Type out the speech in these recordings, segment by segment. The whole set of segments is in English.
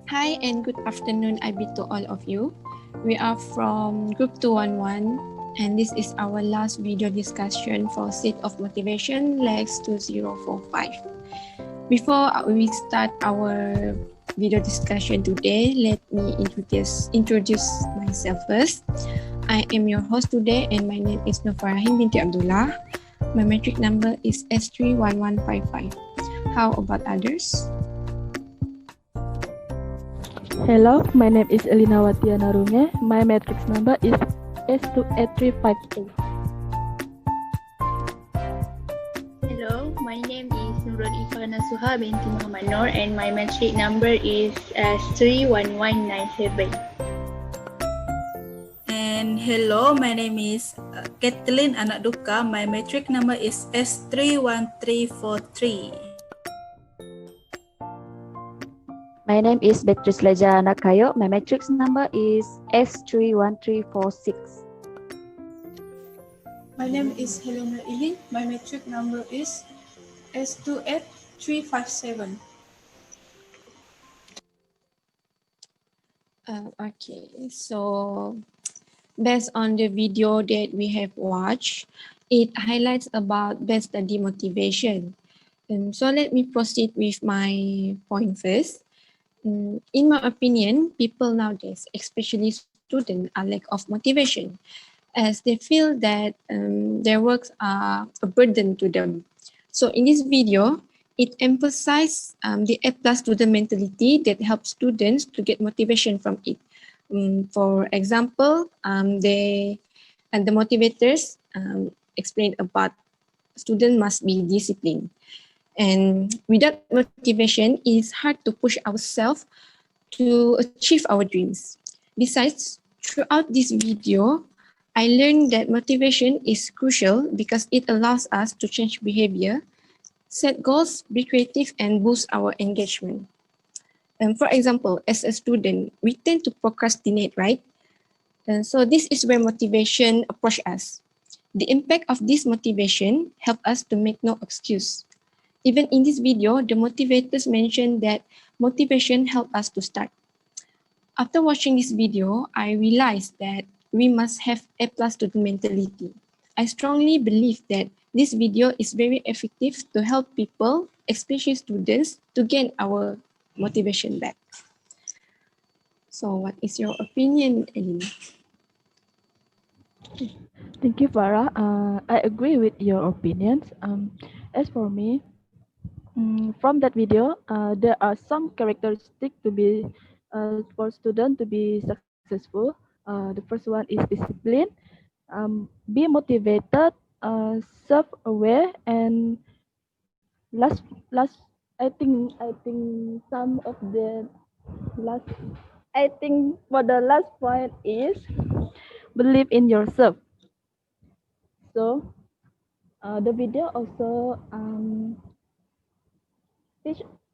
Hi and good afternoon, I bid to all of you. We are from Group 211 and this is our last video discussion for State of Motivation LAX2045. Before we start our video discussion today, let me introduce myself first. I am your host today and my name is Nufarahin binti Abdullah. My metric number is S31155. How about others? Hello, my name is Elina Watiana Runge. My matrix number is S28352. Hello, my name is Nurul Ifana Suha binti Muhammad Noor and my matric number is S31197. And hello, my name is Kathleen Anak Duka. My matric number is S31343. My name is Beatrice Leja Nakayo. My matrix number is S31346. My name is Helena Ilin. My matric number is S28357. Okay, so based on the video that we have watched, it highlights about best study motivation. So let me proceed with my point first. In my opinion, people nowadays, especially students, are lack of motivation as they feel that their works are a burden to them. So in this video, it emphasizes the A+ student mentality that helps students to get motivation from it. For example, the motivators explain about students must be disciplined. And without motivation, it is hard to push ourselves to achieve our dreams. Besides, throughout this video, I learned that motivation is crucial because it allows us to change behavior, set goals, be creative, and boost our engagement. For example, as a student, we tend to procrastinate, right? And so this is where motivation approaches us. The impact of this motivation helps us to make no excuse. Even in this video, the motivators mentioned that motivation helps us to start. After watching this video, I realized that we must have A+ student mentality. I strongly believe that this video is very effective to help people, especially students, to gain our motivation back. So what is your opinion, Elina? Thank you, Farah. I agree with your opinions. As for me, from that video, there are some characteristics to be for student to be successful. The first one is discipline. Be motivated, self-aware, and last. I think some of the last. I think for the last point is believe in yourself. So the video also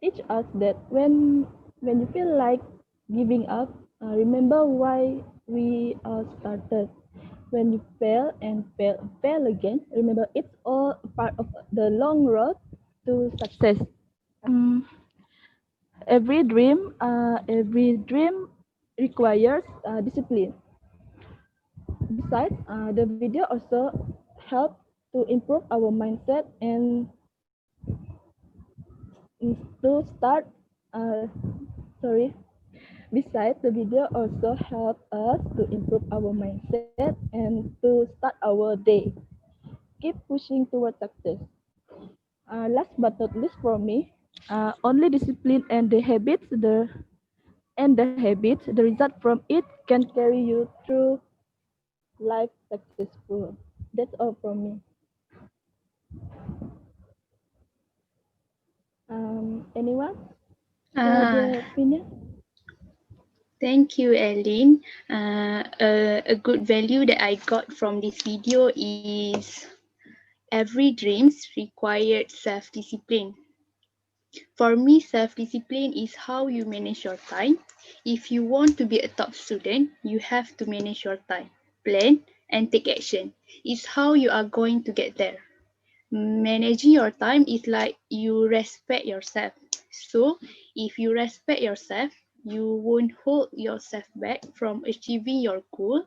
teach us that when you feel like giving up, remember why we started. When you fail and fail again, remember it's all part of the long road to success. Um, every dream requires discipline. Besides, the video also help to improve our mindset and to start. Sorry. Besides, the video also help us to improve our mindset and to start our day. Keep pushing towards success. Last but not least for me, only discipline and the habits, the result from it can carry you through life successful. That's all from me. Anyone further opinion? Thank you, Ellen. A good value that I got from this video is every dreams required self-discipline. For me, self-discipline is how you manage your time. If you want to be a top student, you have to manage your time, plan, and take action. It's how you are going to get there. Managing your time is like you respect yourself. So, if you respect yourself, You won't hold yourself back from achieving your goal,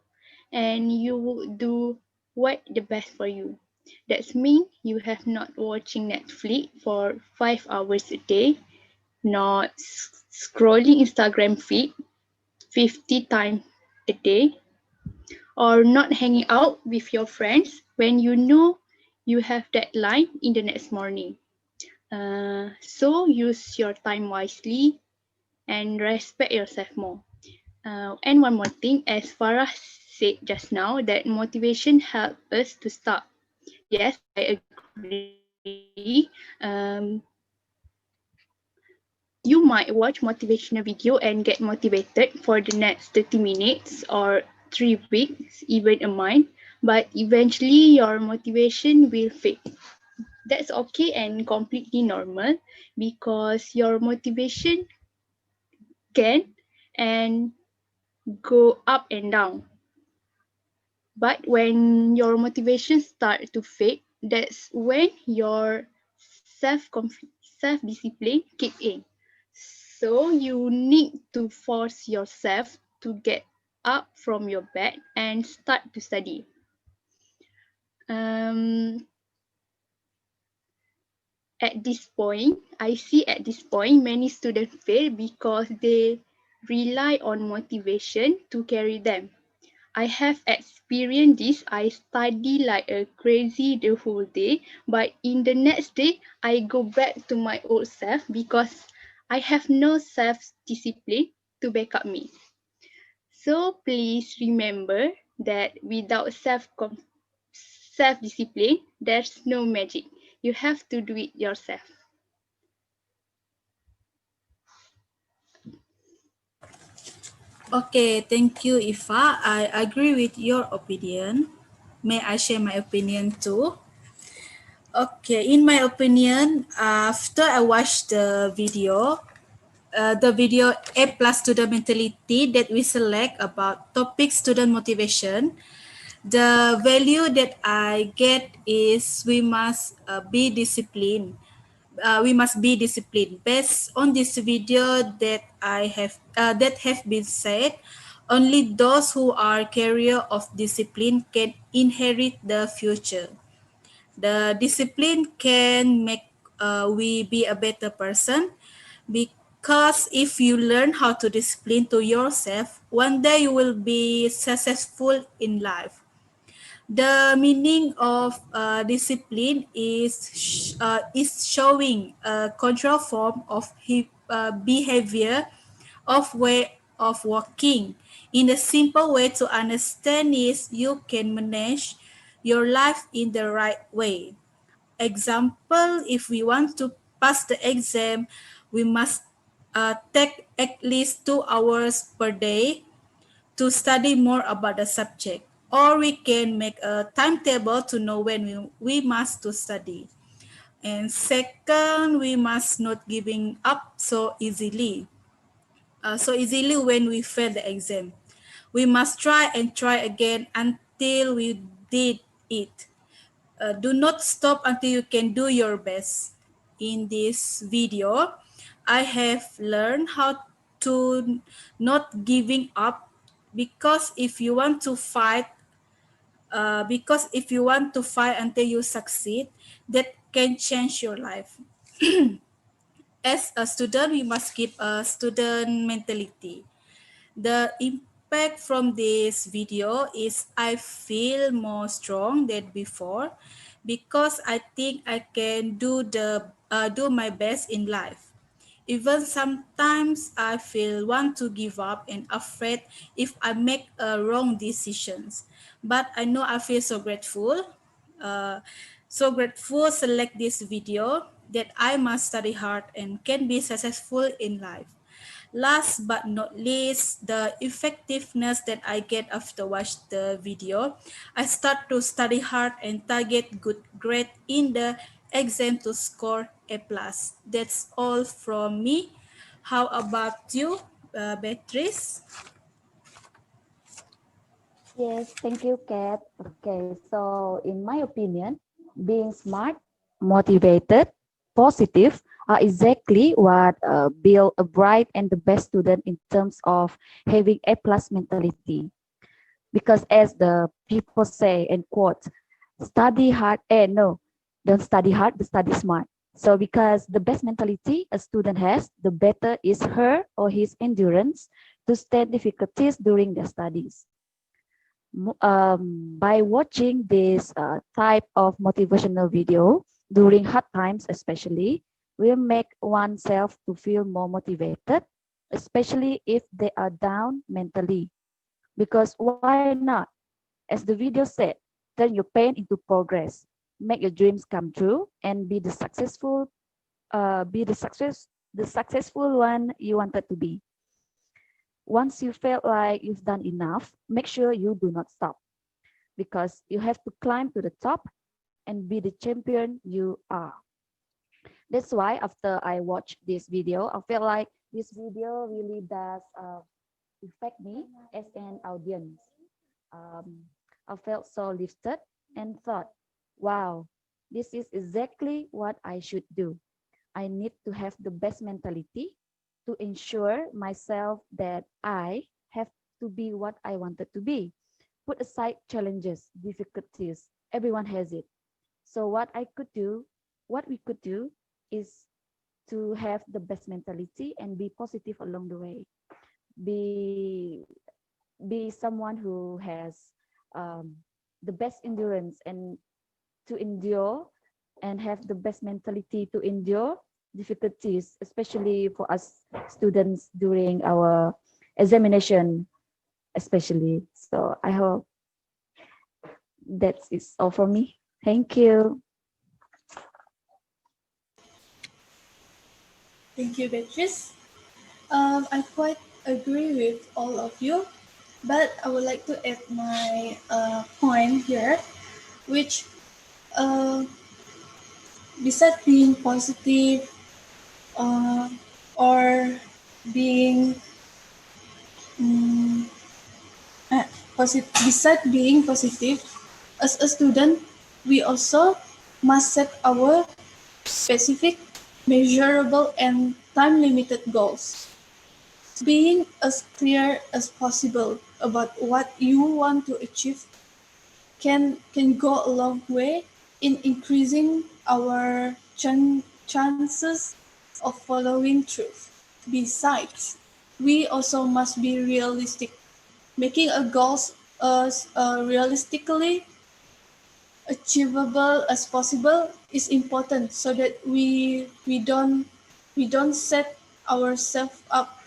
and you will do what the best for you. That means you have not watching Netflix for 5 hours a day, not scrolling Instagram feed 50 times a day, or not hanging out with your friends when you know you have deadline in the next morning. So use your time wisely and respect yourself more. And one more thing, as Farah said just now, that motivation helps us to start. Yes, I agree. You might watch motivational video and get motivated for the next 30 minutes or 3 weeks, even a month, but eventually your motivation will fade. That's okay and completely normal because your motivation can and go up and down. But when your motivation start to fade, that's when your self self discipline kick in. So you need to force yourself to get up from your bed and start to study. Um, at this point, I see at this point many students fail because they rely on motivation to carry them. I have experienced this. I study like a crazy the whole day, but in the next day, I go back to my old self because I have no self-discipline to back up me. So please remember that without self-discipline, there's no magic. You have to do it yourself. Okay, thank you, Ifa. I agree with your opinion. May I share my opinion too? Okay, in my opinion, after I watched the video A plus student mentality that we select about topic student motivation, the value that I get is we must be disciplined. Based on this video that have been said, only those who are carrier of discipline can inherit the future. The discipline can make we be a better person, because if you learn how to discipline to yourself, one day you will be successful in life. The meaning of discipline is showing a control form of behavior, of way of working. In a simple way to understand is you can manage your life in the right way. Example, if we want to pass the exam, we must take at least 2 hours per day to study more about the subject, or we can make a timetable to know when we must to study. And second, we must not giving up so easily when we fail the exam. We must try and try again until we did it. Do not stop until you can do your best. In this video, I have learned how to not giving up, because if you want to fight until you succeed, that can change your life. As a student, we must keep a student mentality. The impact from this video is I feel more strong than before, because I think I can do my best in life. Even sometimes I feel want to give up and afraid if I make wrong decisions. But I know I feel so grateful. Uh, select this video that I must study hard and can be successful in life. Last but not least, the effectiveness that I get after watch the video. I start to study hard and target good grade in the exam to score A+. That's all from me. How about you, Beatrice? Yes, thank you, Kat. Okay, so in my opinion, being smart, motivated, positive are exactly what build a bright and the best student in terms of having a plus mentality. Because as the people say and quote, study hard, no, don't study hard, but study smart. So because the best mentality a student has, the better is her or his endurance to stand difficulties during their studies. By watching this type of motivational video during hard times especially, will make oneself to feel more motivated, especially if they are down mentally. Because why not? As the video said, turn your pain into progress, make your dreams come true, and be the successful one you wanted to be. Once you felt like you've done enough, make sure you do not stop, because you have to climb to the top and be the champion you are. That's why after I watched this video, I felt like this video really does affect me as an audience. I felt so lifted and thought, wow, this is exactly what I should do. I need to have the best mentality to ensure myself that I have to be what I wanted to be. Put aside challenges, difficulties, everyone has it. So what we could do is to have the best mentality and be positive along the way. Be be someone who has the best endurance and to endure and have the best mentality to endure difficulties, especially for us students during our examination, especially. So I hope that's is all for me. Thank you. Thank you, Beatrice. I quite agree with all of you, but I would like to add my point here, which uh, besides being positive uh, or being um, besides being positive, as a student, we also must set our specific, measurable, and time-limited goals. Being as clear as possible about what you want to achieve can go a long way in increasing our chances of following through. Besides, we also must be realistic. Making a goals as realistically achievable as possible is important so that we don't set ourselves up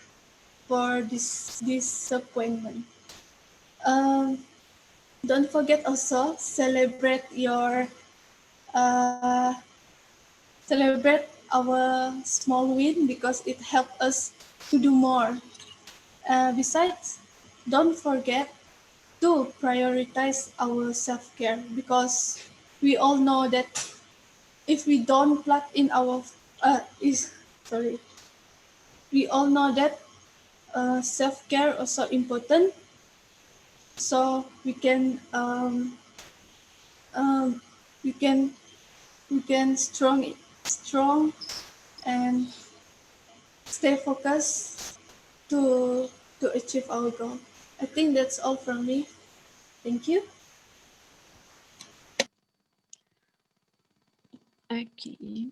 for this disappointment. Um, don't forget also uh, celebrate our small win because it helps us to do more. Besides, don't forget to prioritize our self-care because we all know that if we don't plug in our is sorry we all know that self-care also important so um, we can we can strong and stay focused to achieve our goal. I think that's all from me. Thank you. Okay.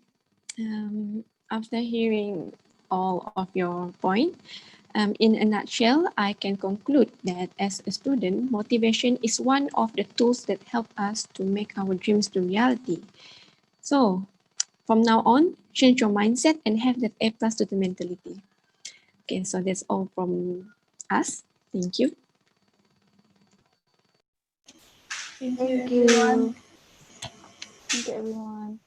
After hearing all of your point, in a nutshell, I can conclude that as a student, motivation is one of the tools that help us to make our dreams to reality. So, from now on, change your mindset and have that A plus student mentality. Okay, so that's all from us. Thank you. Thank you, Thank everyone. you. Thank you, everyone.